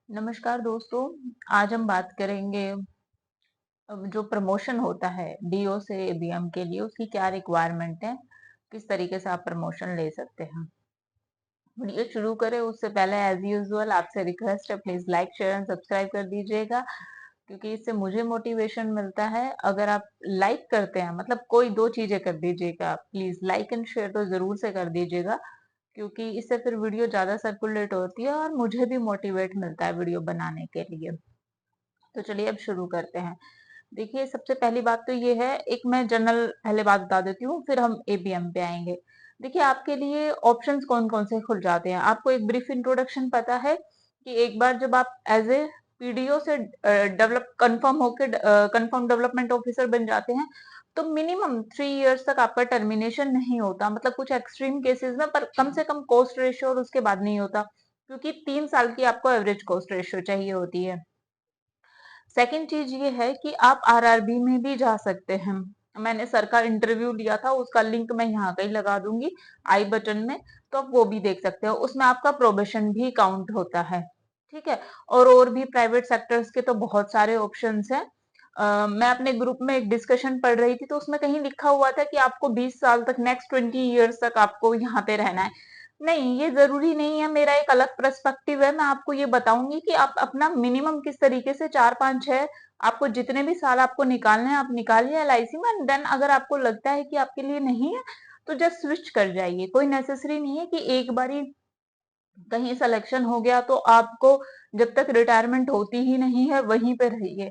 नमस्कार दोस्तों। आज हम बात करेंगे अब जो प्रमोशन होता है डीओ से एबीएम के लिए उसकी क्या रिक्वायरमेंट है, किस तरीके से आप प्रमोशन ले सकते हैं। वीडियो शुरू करें उससे पहले एज यूजुअल आपसे रिक्वेस्ट है, please like share and subscribe कर दीजिएगा, क्योंकि इससे मुझे मोटिवेशन मिलता है। अगर आप लाइक करते हैं मतलब कोई दो चीजें कर दीजिएगा, प्लीज लाइक एंड शेयर तो जरूर से कर दीजिएगा, क्योंकि इससे फिर वीडियो ज्यादा सर्कुलेट होती है और मुझे भी मोटिवेट मिलता है वीडियो बनाने के लिए। तो चलिए अब शुरू करते हैं। देखिए, सबसे पहली बात तो ये है, एक मैं जनरल पहले बात बता देती हूँ, फिर हम एबीएम पे आएंगे। देखिए, आपके लिए ऑप्शंस कौन कौन से खुल जाते हैं। आपको एक ब्रीफ इंट्रोडक्शन पता है कि एक बार जब आप एज ए पीडीओ से डेवलप कंफर्म होकर कंफर्म डेवलपमेंट ऑफिसर बन जाते हैं, तो मिनिमम 3 इयर्स तक आपका टर्मिनेशन नहीं होता। मतलब कुछ एक्सट्रीम केसेस में, पर कम से कम कॉस्ट रेशियो और उसके बाद नहीं होता, क्योंकि 3 साल की आपको एवरेज कॉस्ट रेशियो चाहिए होती है। सेकंड चीज ये है कि आप आरआरबी में भी जा सकते हैं। मैंने सर का इंटरव्यू लिया था, उसका लिंक मैं यहाँ कहीं लगा दूंगी आई बटन में, तो आप वो भी देख सकते हो। उसमें आपका प्रोबेशन भी काउंट होता है, ठीक है। और भी प्राइवेट सेक्टर्स के तो बहुत सारे ऑप्शंस हैं। मैं अपने ग्रुप में एक डिस्कशन पढ़ रही थी, तो उसमें कहीं लिखा हुआ था कि आपको 20 साल तक, नेक्स्ट 20 इयर्स तक आपको यहाँ पे रहना है। नहीं, ये जरूरी नहीं है। मेरा एक अलग पर्सपेक्टिव है। मैं आपको ये बताऊंगी कि आप अपना मिनिमम किस तरीके से 4 5 6, आपको जितने भी साल आपको निकालने हैं आप निकालिए एलआईसी में। देन अगर आपको लगता है कि आपके लिए नहीं है, तो जस्ट स्विच कर जाइए। कोई नेसेसरी नहीं है कि एक बारी कहीं सिलेक्शन हो गया तो आपको जब तक रिटायरमेंट होती ही नहीं है वहीं पे रहिए।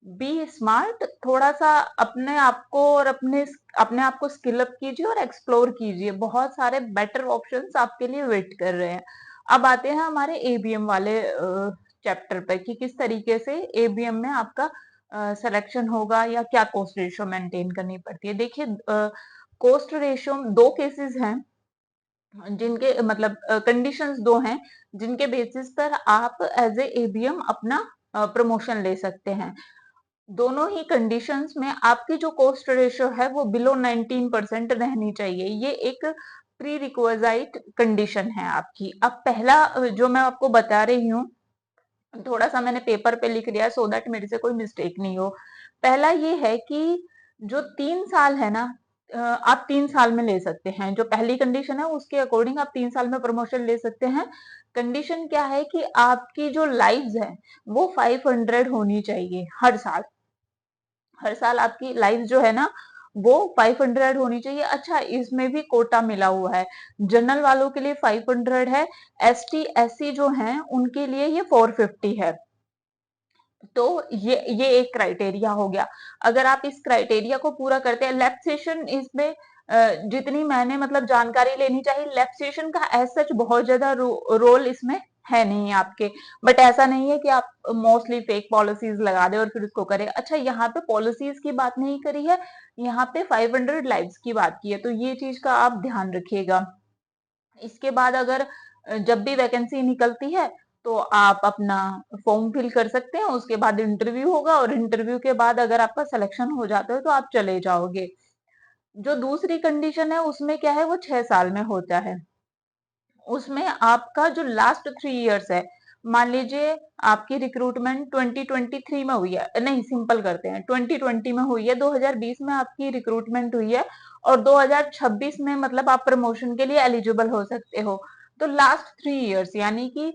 बी स्मार्ट, थोड़ा सा अपने आप को और अपने अपने आप को स्किल अप कीजिए और एक्सप्लोर कीजिए। बहुत सारे बेटर ऑप्शंस आपके लिए वेट कर रहे हैं। अब आते हैं हमारे एबीएम वाले चैप्टर पे कि किस तरीके से एबीएम में आपका सिलेक्शन होगा या क्या कॉस्ट रेशियो मेंटेन करनी पड़ती है। देखिए, कॉस्ट रेशियो दो केसेस हैं जिनके मतलब कंडीशंस दो हैं जिनके बेसिस पर आप एज ए एबीएम अपना प्रमोशन ले सकते हैं। दोनों ही कंडीशंस में आपकी जो कॉस्ट रेशियो है वो बिलो 19% रहनी चाहिए। ये एक प्री रिक्विजाइट कंडीशन है आपकी। अब पहला जो मैं आपको बता रही हूँ, थोड़ा सा मैंने पेपर पे लिख लिया सो दैट मेरे से कोई मिस्टेक नहीं हो। पहला ये है कि जो 3 साल है ना, आप 3 साल में ले सकते हैं। जो पहली कंडीशन है उसके अकॉर्डिंग आप 3 साल में प्रमोशन ले सकते हैं। कंडीशन क्या है कि आपकी जो लाइव्स है वो 500 होनी चाहिए हर साल। हर साल आपकी लाइफ जो है ना वो 500 होनी चाहिए। अच्छा, इसमें भी कोटा मिला हुआ है। जनरल वालों के लिए 500 है, एसटी एससी जो हैं उनके लिए ये 450 है। तो ये एक क्राइटेरिया हो गया। अगर आप इस क्राइटेरिया को पूरा करते हैं, लैप्सेशन इसमें जितनी मैंने मतलब जानकारी लेनी चाहिए, लैप्सेशन का एज सच बहुत ज्यादा रोल इसमें है नहीं आपके। बट ऐसा नहीं है कि आप मोस्टली फेक पॉलिसीज लगा दे और फिर उसको करें। अच्छा, यहाँ पे पॉलिसीज की बात नहीं करी है, यहाँ पे 500 लाइव्स की बात की है, तो ये चीज का आप ध्यान रखिएगा। इसके बाद अगर जब भी वैकेंसी निकलती है तो आप अपना फॉर्म फिल कर सकते हैं। उसके बाद इंटरव्यू होगा और इंटरव्यू के बाद अगर आपका सिलेक्शन हो जाता है तो आप चले जाओगे। जो दूसरी कंडीशन है उसमें क्या है, वो 6 साल में होता है। उसमें आपका जो लास्ट 3 इयर्स है, मान लीजिए आपकी रिक्रूटमेंट 2023 में हुई है, नहीं सिंपल करते हैं, 2020 में हुई है, 2020 में आपकी रिक्रूटमेंट हुई है और 2026 में मतलब आप प्रमोशन के लिए एलिजिबल हो सकते हो। तो लास्ट 3 इयर्स यानी कि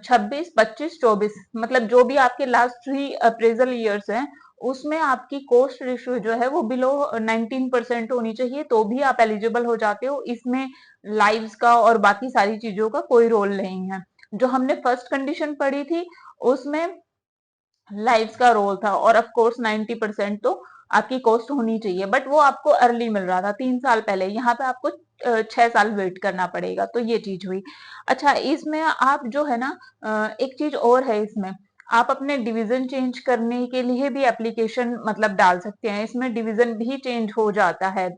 26 25 24, मतलब जो भी आपके लास्ट 3 अप्रेजल ईयर्स हैं उसमें आपकी कॉस्ट रेशियो जो है वो बिलो 19% होनी चाहिए, तो भी आप एलिजिबल हो जाते हो। इसमें लाइव्स का और बाकी सारी चीजों का कोई रोल नहीं है। जो हमने फर्स्ट कंडीशन पढ़ी थी उसमें लाइव्स का रोल था, और ऑफ कोर्स 90% तो आपकी कॉस्ट होनी चाहिए, बट वो आपको अर्ली मिल रहा था 3 साल पहले। यहाँ पे आपको 6 साल वेट करना पड़ेगा, तो ये चीज हुई। अच्छा, इसमें आप जो है ना, एक चीज और है इसमें, आप अपने डिवीजन चेंज करने के लिए भी एप्लीकेशन मतलब डाल सकते हैं। इसमें डिवीजन भी चेंज हो जाता है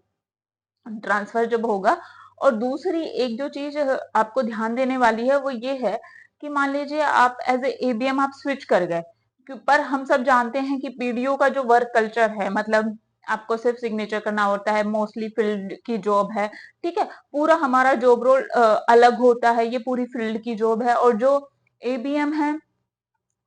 ट्रांसफर जब होगा। और दूसरी एक जो चीज आपको ध्यान देने वाली है वो ये है कि मान लीजिए आप एज ए एबीएम आप स्विच कर गए, पर हम सब जानते हैं कि पीडीओ का जो वर्क कल्चर है, मतलब आपको सिर्फ सिग्नेचर करना होता है, मोस्टली फील्ड की जॉब है, ठीक है। पूरा हमारा जॉब रोल अलग होता है, ये पूरी फील्ड की जॉब है। और जो एबीएम है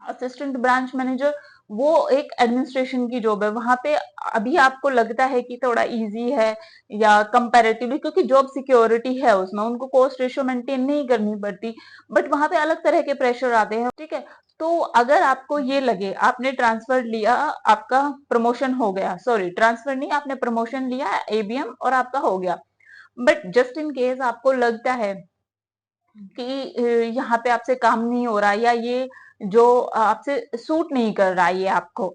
असिस्टेंट ब्रांच मैनेजर वो एक एडमिनिस्ट्रेशन की जॉब है, वहां पे अभी आपको लगता है कि थोड़ा इजी है या कंपैरेटिवली, क्योंकि जॉब सिक्योरिटी है उसमें, उनको कॉस्ट रेशियो मेंटेन नहीं करनी पड़ती, बट वहां पे अलग तरह के प्रेशर आते हैं, ठीक है। तो अगर आपको ये लगे आपने ट्रांसफर लिया, आपका प्रमोशन हो गया, सॉरी ट्रांसफर नहीं, आपने प्रमोशन लिया एबीएम और आपका हो गया, बट जस्ट इन केस आपको लगता है कि यहाँ पे आपसे काम नहीं हो रहा, या ये जो आपसे सूट नहीं कर रहा ये आपको,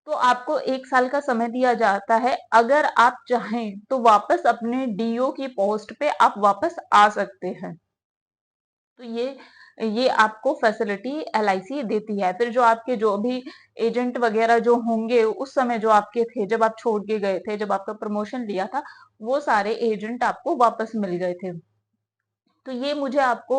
तो आपको 1 साल का समय दिया जाता है। अगर आप चाहें तो वापस अपने डीओ की पोस्ट पे आप वापस आ सकते हैं। तो ये आपको फैसिलिटी एलआईसी देती है। फिर जो आपके जो भी एजेंट वगैरह जो होंगे उस समय जो आपके थे, जब आप छोड़ के गए थे, जब आपका प्रमोशन लिया था, वो सारे एजेंट आपको वापस मिल गए थे। तो ये मुझे आपको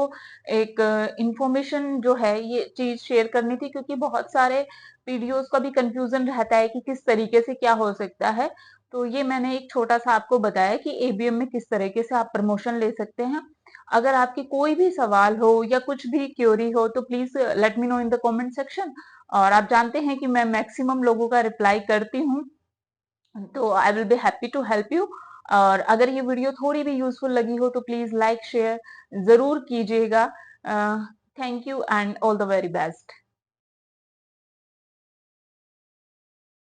एक इंफॉर्मेशन जो है ये चीज शेयर करनी थी, क्योंकि बहुत सारे पीडीओस का भी कंफ्यूजन रहता है कि किस तरीके से क्या हो सकता है। तो ये मैंने एक छोटा सा आपको बताया कि एबीएम में किस तरीके से आप प्रमोशन ले सकते हैं। अगर आपकी कोई भी सवाल हो या कुछ भी क्यूरी हो तो please let me know in the comment section. और आप जानते हैं कि मैं मैक्सिमम लोगों का रिप्लाई करती हूँ, तो I will be happy to help you. और अगर ये वीडियो थोड़ी भी यूजफुल लगी हो तो प्लीज लाइक शेयर जरूर कीजिएगा। Thank you and all the very best.